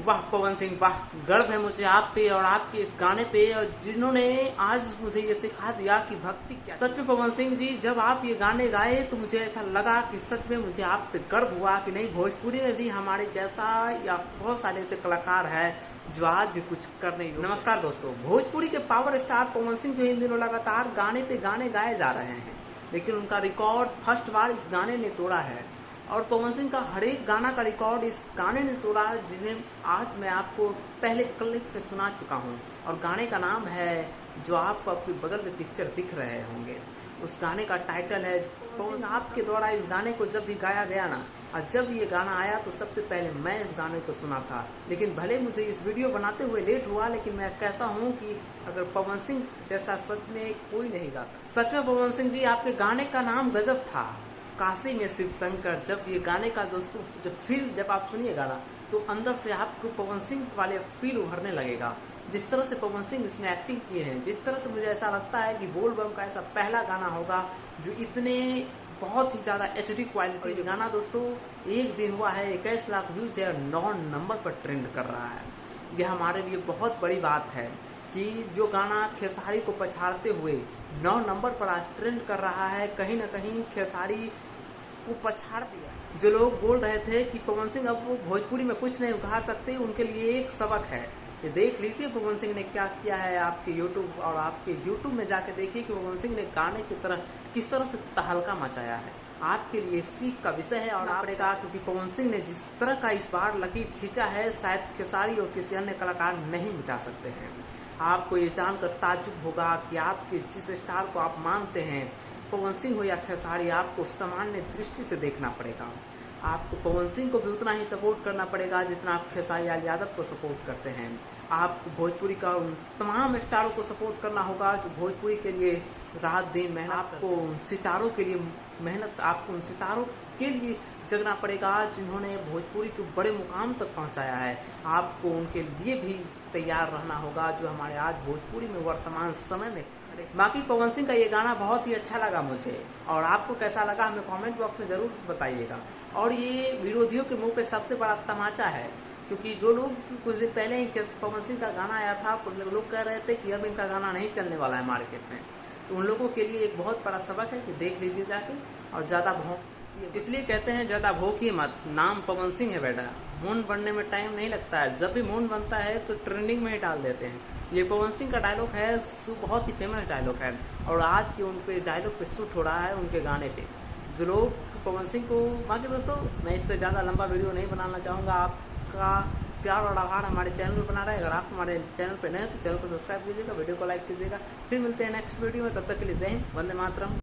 वाह पवन सिंह वाह, गर्व है मुझे आप पे और आपके इस गाने पे, और जिन्होंने आज मुझे ये सिखा दिया कि भक्ति क्या। सच में पवन सिंह जी, जब आप ये गाने गाए तो मुझे ऐसा लगा कि सच में मुझे आप पे गर्व हुआ कि नहीं, भोजपुरी में भी हमारे जैसा या बहुत सारे ऐसे कलाकार हैं जो आज भी कुछ कर नहीं। नमस्कार दोस्तों, भोजपुरी के पावर स्टार पवन सिंह जो इन दिनों लगातार गाने पे गाने गाए जा रहे हैं, लेकिन उनका रिकॉर्ड फर्स्ट बार इस गाने ने तोड़ा है। और पवन सिंह का हर एक गाना का रिकॉर्ड इस गाने ने तोड़ा है, जिसमें आज मैं आपको पहले क्लिप पे सुना चुका हूँ। और गाने का नाम है जो आपको आपके बगल में पिक्चर दिख रहे होंगे, उस गाने का टाइटल है पवन सिंह। आपके द्वारा इस गाने को जब भी गाया गया ना, और जब ये गाना आया तो सबसे पहले मैं इस गाने को सुना था। लेकिन भले मुझे इस वीडियो बनाते हुए लेट हुआ, लेकिन मैं कहता हूँ कि अगर पवन सिंह जैसा सच में कोई नहीं गा सकता। सच में पवन सिंह जी, आपके गाने का नाम गजब था, काशी में शिव शंकर। जब ये गाने का दोस्तों जब आप सुनिएगा ना, तो अंदर से आपको पवन सिंह वाले फील उभरने लगेगा। जिस तरह से पवन सिंह इसमें एक्टिंग किए हैं, जिस तरह से मुझे ऐसा लगता है कि बोल बम का ऐसा पहला गाना होगा जो इतने बहुत ही ज़्यादा HD क्वालिटी। ये गाना दोस्तों एक दिन हुआ है 21 लाख व्यूज है, 9 नंबर पर ट्रेंड कर रहा है। यह हमारे लिए बहुत बड़ी बात है कि जो गाना खेसारी को पछाड़ते हुए 9 नंबर पर आज ट्रेंड कर रहा है, कहीं ना कहीं खेसारी को पछाड़ दिया। जो लोग बोल रहे थे कि पवन सिंह अब वो भोजपुरी में कुछ नहीं उखाड़ सकते, उनके लिए एक सबक है। ये देख लीजिए पवन सिंह ने क्या किया है आपके यूट्यूब, और आपके यूट्यूब में जाके देखिए कि पवन सिंह ने गाने की तरह किस तरह से तहलका मचाया है। आपके लिए सीख का विषय है। और आपने कहा क्योंकि पवन सिंह ने जिस तरह का इस बार लकीर खींचा है, शायद खेसारी और किसी अन्य कलाकार नहीं मिटा सकते हैं। आपको ये जानकर ताज्जुब होगा कि आपके जिस स्टार को आप मानते हैं, पवन सिंह हो या खेसारी, आपको सामान्य दृष्टि से देखना पड़ेगा। आपको पवन सिंह को भी उतना ही सपोर्ट करना पड़ेगा जितना आप खेसारी लाल यादव को सपोर्ट करते हैं। आपको भोजपुरी का उन तमाम स्टारों को सपोर्ट करना होगा जो भोजपुरी के लिए रात दिन मेहनत। आपको उन सितारों के लिए मेहनत, आपको उन सितारों के लिए जगना पड़ेगा जिन्होंने भोजपुरी को बड़े मुकाम तक पहुंचाया है। आपको उनके लिए भी तैयार रहना होगा जो हमारे आज भोजपुरी में वर्तमान समय में खड़े। बाकी पवन सिंह का ये गाना बहुत ही अच्छा लगा मुझे, और आपको कैसा लगा हमें कमेंट बॉक्स में ज़रूर बताइएगा। और ये विरोधियों के मुंह पे सबसे बड़ा तमाचा है, क्योंकि जो लोग कुछ दिन पहले ही पवन सिंह का गाना आया था, कुछ लोग कह रहे थे कि अब इनका गाना नहीं चलने वाला है मार्केट में। तो उन लोगों के लिए एक बहुत बड़ा सबक है कि देख लीजिए जाके, और ज़्यादा भौंक, इसलिए कहते हैं ज़्यादा भौंकिए मत, नाम पवन सिंह है बेटा। मून बनने में टाइम नहीं लगता है, जब भी मून बनता है तो ट्रेंडिंग में ही डाल देते हैं। ये पवन सिंह का डायलॉग है, बहुत ही फेमस डायलॉग है, और आज के उन पे डायलॉग पे शूट हो रहा है उनके गाने पे। जो लोग पवन सिंह को, बाकी दोस्तों मैं इस पर ज़्यादा लंबा वीडियो नहीं बनाना चाहूँगा। आपका प्यार और आभार हमारे चैनल पर बना रहे। अगर आप हमारे चैनल पर नए हैं तो चैनल को सब्सक्राइब कीजिएगा, वीडियो को लाइक कीजिएगा। फिर मिलते हैं नेक्स्ट वीडियो में, तब तक के लिए जय हिंद, वंदे मातरम।